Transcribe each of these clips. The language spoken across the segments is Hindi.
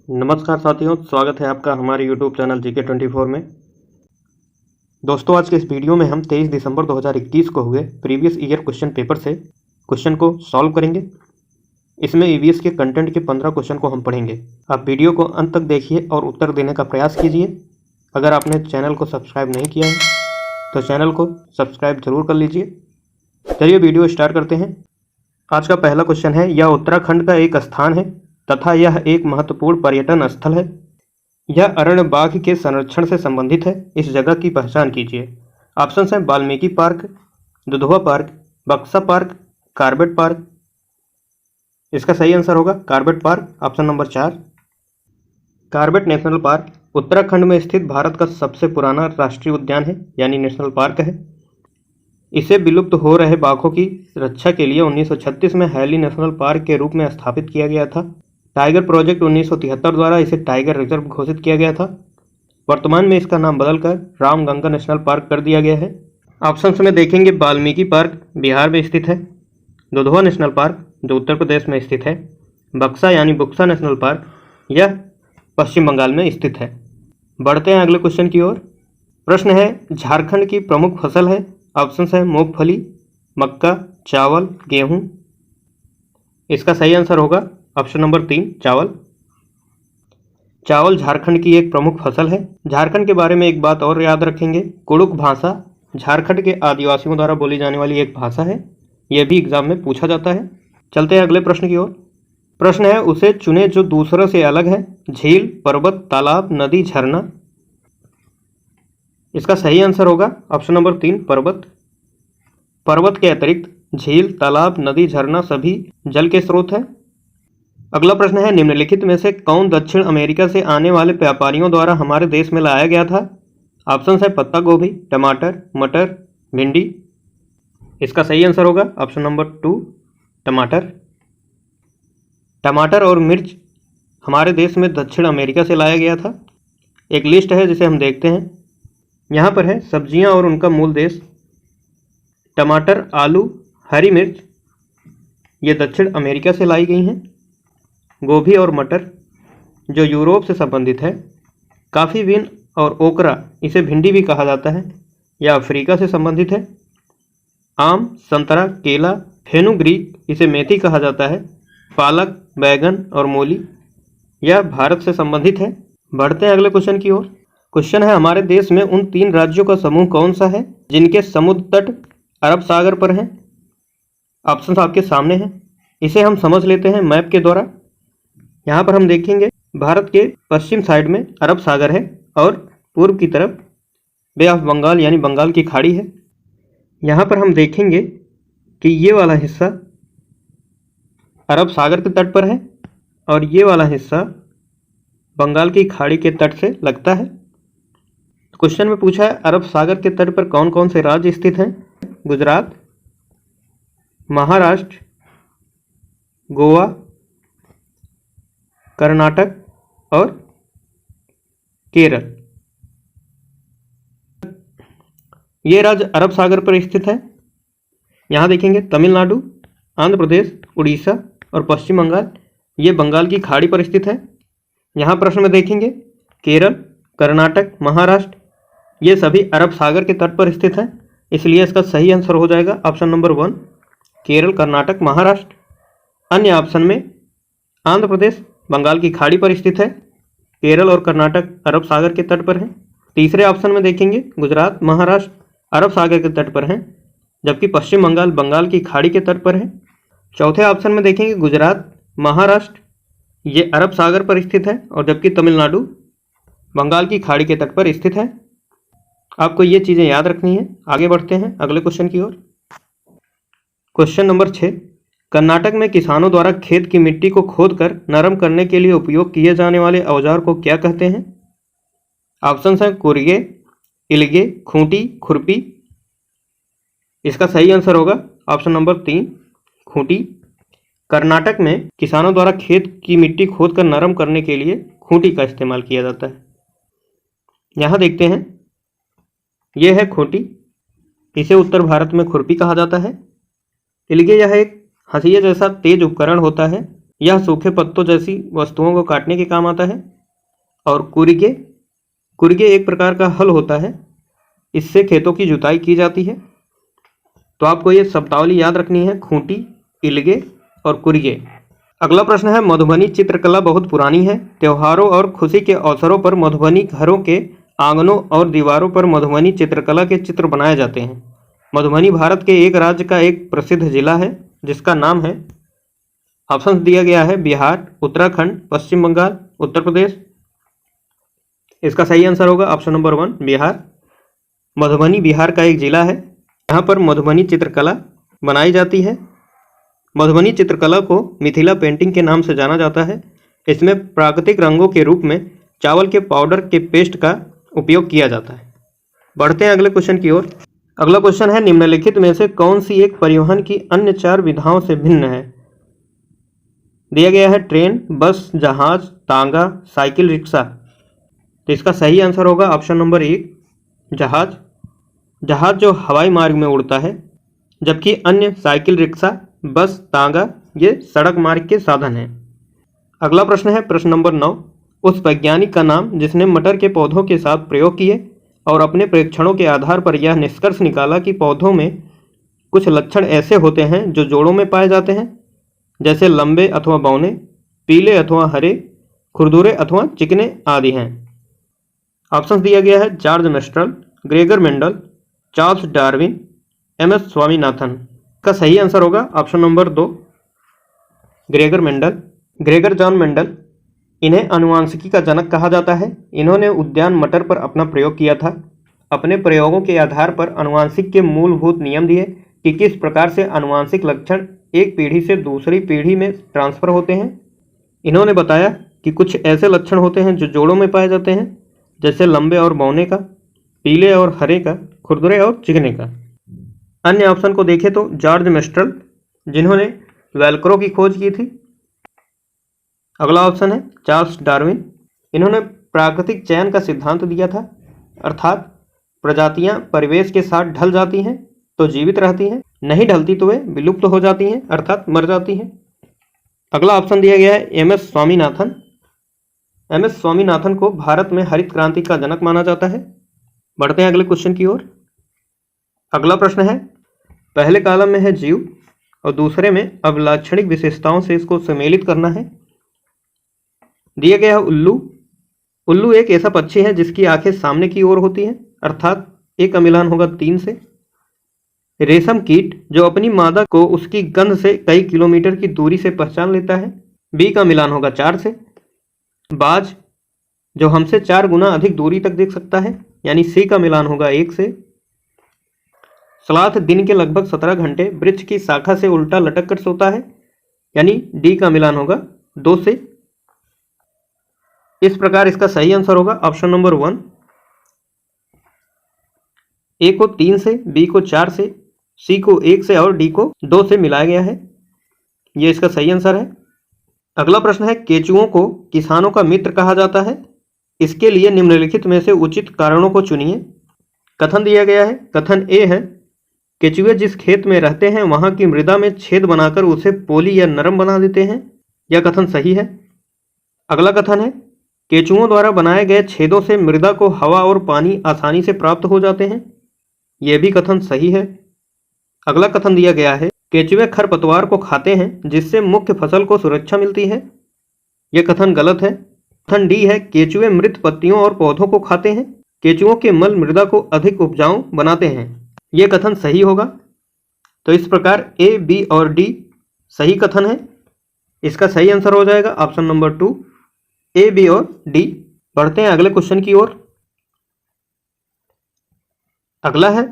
नमस्कार साथियों, स्वागत है आपका हमारे YouTube चैनल GK24 में। दोस्तों, आज के इस वीडियो में हम 23 दिसंबर 2021 को हुए प्रीवियस ईयर क्वेश्चन पेपर से क्वेश्चन को सॉल्व करेंगे। इसमें EVS के कंटेंट के 15 क्वेश्चन को हम पढ़ेंगे। आप वीडियो को अंत तक देखिए और उत्तर देने का प्रयास कीजिए। अगर आपने चैनल को सब्सक्राइब नहीं किया है तो चैनल को सब्सक्राइब जरूर कर लीजिए। चलिए वीडियो स्टार्ट करते हैं। आज का पहला क्वेश्चन है, यह उत्तराखंड का एक स्थान है तथा यह एक महत्वपूर्ण पर्यटन स्थल है। यह अरण्य बाघ के संरक्षण से संबंधित है। इस जगह की पहचान कीजिए। ऑप्शन हैं वाल्मीकि पार्क, दुधवा पार्क, बक्सा पार्क, कॉर्बेट पार्क। इसका सही आंसर होगा Corbett park, option number 4। Corbett national park Uttarakhand में स्थित भारत का सबसे पुराना राष्ट्रीय उद्यान है, यानी नेशनल पार्क है। इसे विलुप्त हो रहे बाघों की रक्षा के लिए 1936 में हैली नेशनल पार्क के रूप में स्थापित किया गया था। टाइगर प्रोजेक्ट 1973 द्वारा इसे टाइगर रिजर्व घोषित किया गया था। वर्तमान में इसका नाम बदलकर रामगंगा नेशनल पार्क कर दिया गया है। ऑप्शंस में देखेंगे वाल्मीकि पार्क बिहार में स्थित है, दुधवा नेशनल पार्क जो उत्तर प्रदेश में स्थित है, बक्सा यानी बुक्सा नेशनल पार्क यह पश्चिम बंगाल में स्थित है। बढ़ते हैं अगले क्वेश्चन की ओर। प्रश्न है, झारखंड की प्रमुख फसल है। ऑप्शंस है मूंगफली, मक्का, चावल, गेहूं। इसका सही आंसर होगा ऑप्शन नंबर 3, चावल। चावल झारखंड की एक प्रमुख फसल है। झारखंड के बारे में एक बात और याद रखेंगे, कुड़ुक भाषा झारखंड के आदिवासियों द्वारा बोली जाने वाली एक भाषा है। यह भी एग्जाम में पूछा जाता है। चलते हैं अगले प्रश्न की ओर। प्रश्न है, उसे चुने जो दूसरों से अलग है। झील, पर्वत, तालाब, नदी, झरना। इसका सही आंसर होगा ऑप्शन नंबर 3, पर्वत। पर्वत के अतिरिक्त झील, तालाब, नदी, झरना सभी जल के स्रोत हैं। अगला प्रश्न है, निम्नलिखित में से कौन दक्षिण अमेरिका से आने वाले व्यापारियों द्वारा हमारे देश में लाया गया था। ऑप्शन है पत्ता गोभी, टमाटर, मटर, भिंडी। इसका सही आंसर होगा ऑप्शन नंबर 2, टमाटर। टमाटर और मिर्च हमारे देश में दक्षिण अमेरिका से लाया गया था। एक लिस्ट है जिसे हम देखते हैं। यहाँ पर है सब्जियाँ और उनका मूल देश। टमाटर, आलू, हरी मिर्च ये दक्षिण अमेरिका से लाई गई हैं। गोभी और मटर जो यूरोप से संबंधित है। काफ़ी बीन और ओकरा इसे भिंडी भी कहा जाता है, यह अफ्रीका से संबंधित है। आम, संतरा, केला, फेनुग्रीक इसे मेथी कहा जाता है। पालक, बैगन और मूली यह भारत से संबंधित है। बढ़ते हैं अगले क्वेश्चन की ओर। क्वेश्चन है, हमारे देश में उन 3 राज्यों का समूह कौन सा है जिनके समुद्र तट अरब सागर पर हैं। ऑप्शन आपके सामने हैं, इसे हम समझ लेते हैं मैप के द्वारा। यहाँ पर हम देखेंगे भारत के पश्चिम साइड में अरब सागर है और पूर्व की तरफ बे ऑफ बंगाल यानी बंगाल की खाड़ी है। यहाँ पर हम देखेंगे कि ये वाला हिस्सा अरब सागर के तट पर है और ये वाला हिस्सा बंगाल की खाड़ी के तट से लगता है। क्वेश्चन में पूछा है, अरब सागर के तट पर कौन कौन से राज्य स्थित हैं। गुजरात, महाराष्ट्र, गोवा, कर्नाटक और केरल। ये राज्य अरब सागर पर स्थित है। यहाँ देखेंगे तमिलनाडु, आंध्र प्रदेश, उड़ीसा और पश्चिम बंगाल ये बंगाल की खाड़ी पर स्थित है। यहाँ प्रश्न में देखेंगे केरल, कर्नाटक, महाराष्ट्र ये सभी अरब सागर के तट पर स्थित हैं, इसलिए इसका सही आंसर हो जाएगा ऑप्शन नंबर 1, केरल, कर्नाटक, महाराष्ट्र। अन्य ऑप्शन में आंध्र प्रदेश बंगाल की खाड़ी पर स्थित है, केरल और कर्नाटक अरब सागर के तट पर हैं। तीसरे ऑप्शन में देखेंगे गुजरात, महाराष्ट्र अरब सागर के तट पर हैं, जबकि पश्चिम बंगाल बंगाल की खाड़ी के तट पर है। चौथे ऑप्शन में देखेंगे गुजरात, महाराष्ट्र ये अरब सागर पर स्थित है और जबकि तमिलनाडु बंगाल की खाड़ी के तट पर स्थित है। आपको ये चीज़ें याद रखनी है। आगे बढ़ते हैं अगले क्वेश्चन की ओर। क्वेश्चन नंबर 6, कर्नाटक में किसानों द्वारा खेत की मिट्टी को खोदकर नरम करने के लिए उपयोग किए जाने वाले औजार को क्या कहते हैं। ऑप्शन हैं कुरिगे, इलगे, खूंटी, खुरपी। इसका सही आंसर होगा ऑप्शन नंबर 3, खूंटी। कर्नाटक में किसानों द्वारा खेत की मिट्टी खोदकर नरम करने के लिए खूंटी का इस्तेमाल किया जाता है। यहाँ देखते हैं, यह है खूंटी, इसे उत्तर भारत में खुरपी कहा जाता है। इलगे यह एक हंसिया जैसा तेज उपकरण होता है यह सूखे पत्तों जैसी वस्तुओं को काटने के काम आता है। और कुरिगे, कुरिगे एक प्रकार का हल होता है, इससे खेतों की जुताई की जाती है। तो आपको ये शब्दावली याद रखनी है, खूंटी, इलगे और कुरिगे। अगला प्रश्न है, मधुबनी चित्रकला बहुत पुरानी है। त्योहारों और खुशी के अवसरों पर मधुबनी घरों के आंगनों और दीवारों पर मधुबनी चित्रकला के चित्र बनाए जाते हैं। मधुबनी भारत के एक राज्य का एक प्रसिद्ध जिला है जिसका नाम है, ऑप्शन दिया गया है, बिहार, उत्तराखंड, पश्चिम बंगाल, उत्तर प्रदेश। इसका सही आंसर होगा ऑप्शन नंबर 1, बिहार। मधुबनी बिहार का एक जिला है, यहाँ पर मधुबनी चित्रकला बनाई जाती है। मधुबनी चित्रकला को मिथिला पेंटिंग के नाम से जाना जाता है। इसमें प्राकृतिक रंगों के रूप में चावल के पाउडर के पेस्ट का उपयोग किया जाता है। बढ़ते हैं अगले क्वेश्चन की ओर। अगला क्वेश्चन है, निम्नलिखित में से कौन सी एक परिवहन की अन्य 4 विधाओं से भिन्न है? दिया गया है ट्रेन, बस, जहाज, तांगा, साइकिल, रिक्शा। तो इसका सही आंसर होगा ऑप्शन नंबर 1, जहाज। जहाज जो हवाई मार्ग में उड़ता है, जबकि अन्य साइकिल, रिक्शा, बस, तांगा ये सड़क मार्ग के साधन हैं। अगला प्रश्न है, प्रश्न नंबर 9, उस वैज्ञानिक का नाम जिसने मटर के पौधों के साथ प्रयोग किए और अपने परीक्षणों के आधार पर यह निष्कर्ष निकाला कि पौधों में कुछ लक्षण ऐसे होते हैं जो जोड़ों में पाए जाते हैं, जैसे लंबे अथवा बौने, पीले अथवा हरे, खुरदुरे अथवा चिकने आदि हैं। ऑप्शन दिया गया है, George Mestral, Gregor Mendel, Charles Darwin, M S. Swaminathan. का सही आंसर होगा option number 2, Gregor Mendel. Gregor John Mendel, इन्हें आनुवांशिकी का जनक कहा जाता है। इन्होंने उद्यान मटर पर अपना प्रयोग किया था। अपने प्रयोगों के आधार पर आनुवांशिक के मूलभूत नियम दिए कि किस प्रकार से आनुवांशिक लक्षण एक पीढ़ी से दूसरी पीढ़ी में ट्रांसफर होते हैं। इन्होंने बताया कि कुछ ऐसे लक्षण होते हैं जो जोड़ों में पाए जाते हैं, जैसे लंबे और बौने का, पीले और हरे का, खुरदुरे और चिकने का। अन्य ऑप्शन को देखें तो जॉर्ज मेस्ट्रल, जिन्होंने वेलक्रो की खोज की थी। अगला ऑप्शन है चार्ल्स डार्विन, इन्होंने प्राकृतिक चयन का सिद्धांत दिया था, अर्थात प्रजातियां परिवेश के साथ ढल जाती हैं तो जीवित रहती हैं, नहीं ढलती तो वे विलुप्त हो जाती हैं, अर्थात मर जाती हैं। अगला ऑप्शन दिया गया है एम.एस. स्वामीनाथन। एम.एस. स्वामीनाथन को भारत में हरित क्रांति का जनक माना जाता है। बढ़ते हैं अगले क्वेश्चन की ओर। अगला प्रश्न है, पहले कॉलम में है जीव और दूसरे में अभिलाक्षणिक विशेषताओं से इसको सम्मिलित करना है। दिया गया है उल्लू। उल्लू एक ऐसा पक्षी है जिसकी आंखें सामने की ओर होती हैं, अर्थात ए का मिलान होगा 3 से। रेशम कीट जो अपनी मादा को उसकी गंध से कई किलोमीटर की दूरी से पहचान लेता है, बी का मिलान होगा 4 से। बाज जो हमसे 4 गुना अधिक दूरी तक देख सकता है, यानी सी का मिलान होगा 1 से। सलाथ दिन के लगभग 17 घंटे वृक्ष की शाखा से उल्टा लटक कर सोता है, यानी डी का मिलान होगा 2 से। इस प्रकार इसका सही आंसर होगा ऑप्शन नंबर 1, ए को 3 से, बी को 4 से, सी को 1 से और डी को 2 से मिलाया गया है। यह इसका सही आंसर है। अगला प्रश्न है, केंचुओं को किसानों का मित्र कहा जाता है, इसके लिए निम्नलिखित में से उचित कारणों को चुनिए। कथन दिया गया है, कथन ए है, केंचुए जिस खेत में रहते हैं वहां की मृदा में छेद बनाकर उसे पोली या नरम बना देते हैं, यह कथन सही है। अगला कथन है, केंचुओं द्वारा बनाए गए छेदों से मृदा को हवा और पानी आसानी से प्राप्त हो जाते हैं, यह भी कथन सही है। अगला कथन दिया गया है, केंचुए खरपतवार को खाते हैं जिससे मुख्य फसल को सुरक्षा मिलती है, यह कथन गलत है। कथन डी है, केंचुए मृत पत्तियों और पौधों को खाते हैं, केंचुओं के मल मृदा को अधिक उपजाऊ बनाते हैं, यह कथन सही होगा। तो इस प्रकार ए, बी और डी सही कथन है। इसका सही आंसर हो जाएगा ऑप्शन नंबर 2, ए, बी और डी। बढ़ते हैं अगले क्वेश्चन की ओर। अगला है,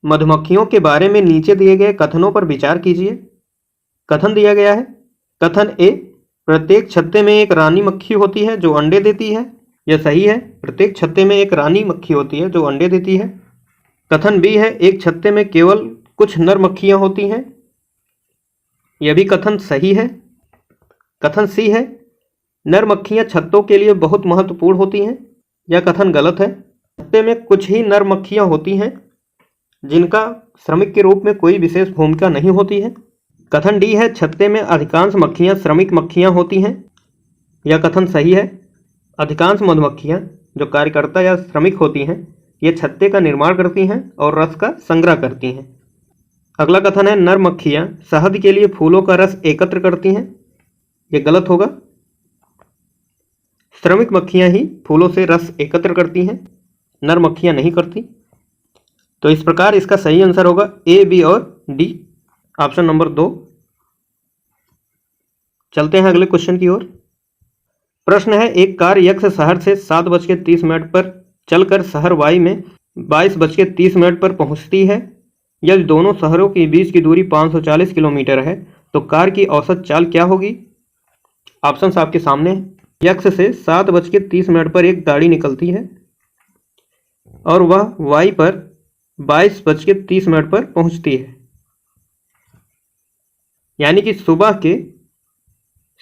मधुमक्खियों के बारे में नीचे दिए गए कथनों पर विचार कीजिए। कथन दिया गया है, कथन ए, प्रत्येक छत्ते में एक रानी मक्खी होती है जो अंडे देती है, यह सही है। प्रत्येक छत्ते में एक रानी मक्खी होती है जो अंडे देती है। कथन बी है, एक छत्ते में केवल कुछ नर मक्खियां होती हैं, यह भी कथन सही है। कथन सी है, नर मक्खियां छत्तों के लिए बहुत महत्वपूर्ण होती हैं, यह कथन गलत है। छत्ते में कुछ ही नर मक्खियां होती हैं जिनका श्रमिक के रूप में कोई विशेष भूमिका नहीं होती है। कथन डी है छत्ते में अधिकांश मक्खियां श्रमिक मक्खियां होती हैं। यह कथन सही है। अधिकांश मधुमक्खियां जो कार्यकर्ता या श्रमिक होती हैं ये छत्ते का निर्माण करती हैं और रस का संग्रह करती हैं। अगला कथन है नर मक्खियां शहद के लिए फूलों का रस एकत्र करती हैं। यह गलत होगा। श्रमिक मक्खियां ही फूलों से रस एकत्र करती हैं, नर मक्खियां नहीं करती। तो इस प्रकार इसका सही आंसर होगा ए, बी और डी, ऑप्शन नंबर 2। चलते हैं अगले क्वेश्चन की ओर। प्रश्न है एक कार यक्ष शहर से 7:30 पर चलकर शहर वाई में 22:30 पर पहुंचती है। यदि दोनों शहरों के बीच की दूरी 540 किलोमीटर है तो कार की औसत चाल क्या होगी? ऑप्शंस आपके सामने हैं। यक्ष से 7:30 पर एक गाड़ी निकलती है और वह वाई पर 22:30 पर पहुंचती है, यानी कि सुबह के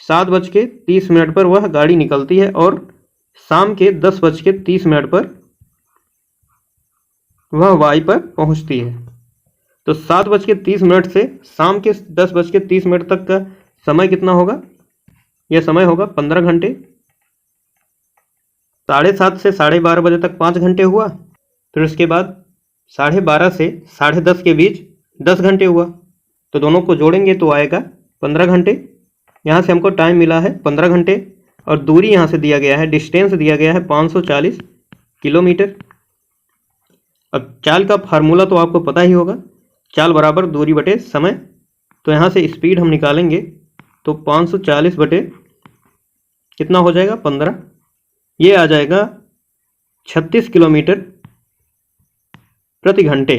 7:30 पर वह गाड़ी निकलती है और शाम के 10:30 पर वह वाई पर पहुंचती है। तो 7:30 से शाम के 10:30 तक का समय कितना होगा? यह समय होगा 15 घंटे। 7:30 से 12:30 बजे तक 5 घंटे हुआ। फिर उसके बाद 12:30 से 10:30 के बीच 10 घंटे हुआ। तो दोनों को जोड़ेंगे तो आएगा 15 घंटे। यहाँ से हमको टाइम मिला है 15 घंटे और दूरी यहाँ से दिया गया है, डिस्टेंस दिया गया है 540 किलोमीटर। अब चाल का फार्मूला तो आपको पता ही होगा, चाल बराबर दूरी बटे समय। तो यहाँ से स्पीड हम निकालेंगे तो 540 बटे कितना हो जाएगा 15, ये आ जाएगा 36 किलोमीटर प्रति घंटे।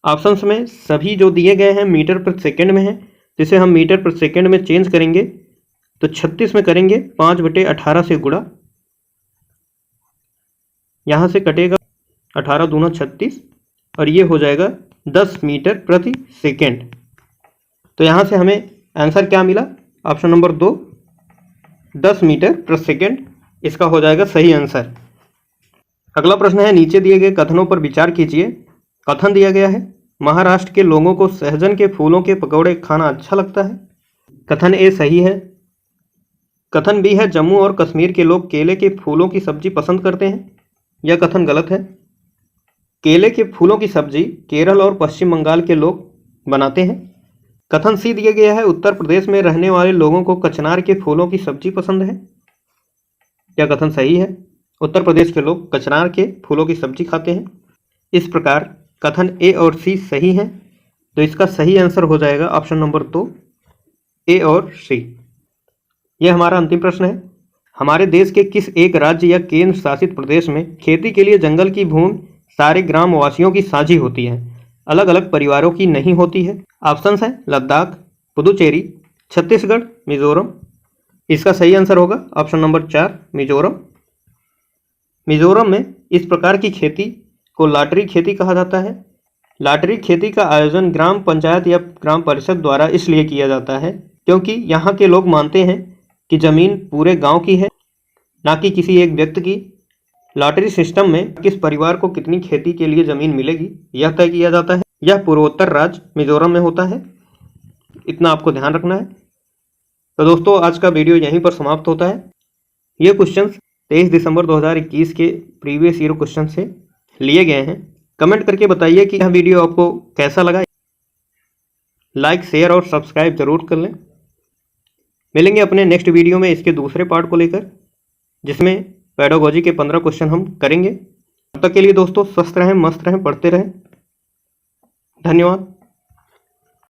ऑप्शंस में सभी जो दिए गए हैं मीटर प्रति सेकंड में है, जिसे हम मीटर प्रति सेकंड में चेंज करेंगे तो 36 में करेंगे 5/18 से गुणा, यहाँ से कटेगा 18 दूना 36 और ये हो जाएगा 10 मीटर प्रति सेकंड। तो यहाँ से हमें आंसर क्या मिला? ऑप्शन नंबर 2, 10 मीटर प्रति सेकंड इसका हो जाएगा सही आंसर। अगला प्रश्न है नीचे दिए गए कथनों पर विचार कीजिए। कथन दिया गया है महाराष्ट्र के लोगों को सहजन के फूलों के पकौड़े खाना अच्छा लगता है। कथन ए सही है। कथन बी है जम्मू और कश्मीर के लोग केले के फूलों की सब्जी पसंद करते हैं। यह कथन गलत है। केले के फूलों की सब्जी केरल और पश्चिम बंगाल के लोग बनाते हैं। कथन सी दिया गया है उत्तर प्रदेश में रहने वाले लोगों को कचनार के फूलों की सब्जी पसंद है। यह कथन सही है। उत्तर प्रदेश के लोग कचनार के फूलों की सब्जी खाते हैं। इस प्रकार कथन ए और सी सही हैं। तो इसका सही आंसर हो जाएगा ऑप्शन नंबर 2, ए और सी। यह हमारा अंतिम प्रश्न है। हमारे देश के किस एक राज्य या केंद्र शासित प्रदेश में खेती के लिए जंगल की भूमि सारे ग्रामवासियों की साझी होती है, अलग अलग परिवारों की नहीं होती है? ऑप्शंस हैं लद्दाख, पुदुचेरी, छत्तीसगढ़, मिजोरम। इसका सही आंसर होगा ऑप्शन नंबर 4, मिजोरम। मिजोरम में इस प्रकार की खेती को लॉटरी खेती कहा जाता है। लॉटरी खेती का आयोजन ग्राम पंचायत या ग्राम परिषद द्वारा इसलिए किया जाता है क्योंकि यहाँ के लोग मानते हैं कि जमीन पूरे गांव की है, ना कि किसी एक व्यक्ति की। लॉटरी सिस्टम में किस परिवार को कितनी खेती के लिए जमीन मिलेगी यह तय किया जाता है। यह पूर्वोत्तर राज्य मिजोरम में होता है, इतना आपको ध्यान रखना है। तो दोस्तों आज का वीडियो यहीं पर समाप्त होता है। ये क्वेश्चंस 23 दिसंबर 2021 के प्रीवियस ईयर क्वेश्चन से लिए गए हैं। कमेंट करके बताइए कि यह वीडियो आपको कैसा लगा। लाइक, शेयर और सब्सक्राइब जरूर कर लें। मिलेंगे अपने नेक्स्ट वीडियो में इसके दूसरे पार्ट को लेकर, जिसमें पेडागोजी के 15 क्वेश्चन हम करेंगे। तब तक के लिए दोस्तों स्वस्थ रहें, मस्त रहें, पढ़ते रहें। धन्यवाद।